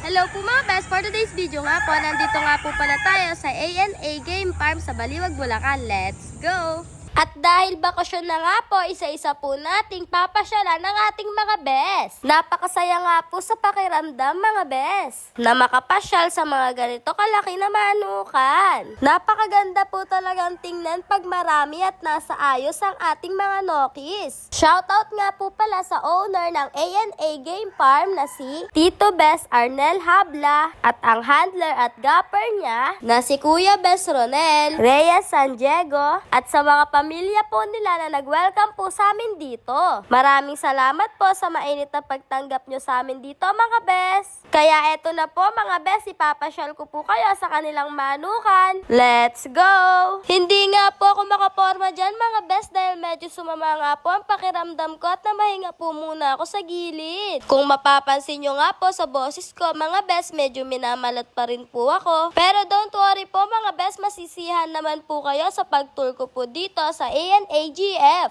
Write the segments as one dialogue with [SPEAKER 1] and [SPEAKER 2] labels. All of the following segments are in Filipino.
[SPEAKER 1] Hello po mga best, for today's video nga po, nandito nga po pala tayo sa ANA Game Farm sa Baliwag, Bulacan. Let's go! At dahil bakasyon na nga po, isa-isa po nating papasyalan ng ating mga best. Napakasaya nga po sa pakiramdam mga best, na makapasyal sa mga ganito kalaki na manukan. Napakaganda po talagang tingnan pag marami at nasa ayos ang ating mga nokis. Shoutout nga po pala sa owner ng ANA Game Farm na si Tito Best Arnel Habla at ang handler at gapper niya na si Kuya Best Ronel Reyes San Diego at sa mga pamilya po nila na nag-welcome po sa amin dito. Maraming salamat po sa mainit na pagtanggap nyo sa amin dito mga best. Kaya eto na po mga best, ipapasyal ko po kayo sa kanilang manukan. Let's go! Hindi nga po ako makaporma dyan mga best dahil medyo sumama nga po ang pakiramdam ko at namahinga po muna ako sa gilid. Kung mapapansin nyo nga po sa boses ko mga best, medyo minamalat pa rin po ako. Pero don't worry po mga best, masisihan naman po kayo sa pag-tour ko po dito sa ANAGF.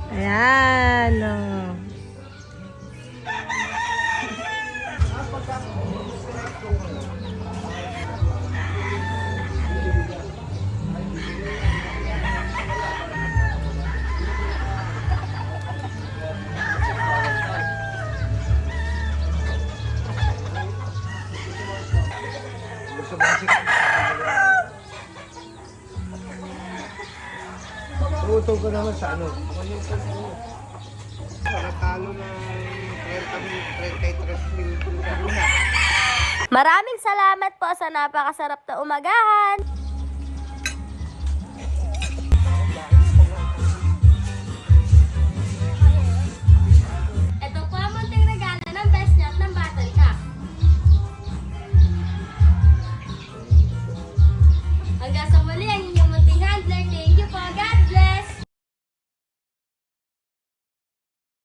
[SPEAKER 1] Ayan. Oh.
[SPEAKER 2] Tutog ka naman sa ano? Nakatalo na 33 mil sa una.
[SPEAKER 1] Maraming salamat po sa napakasarap na umagahan.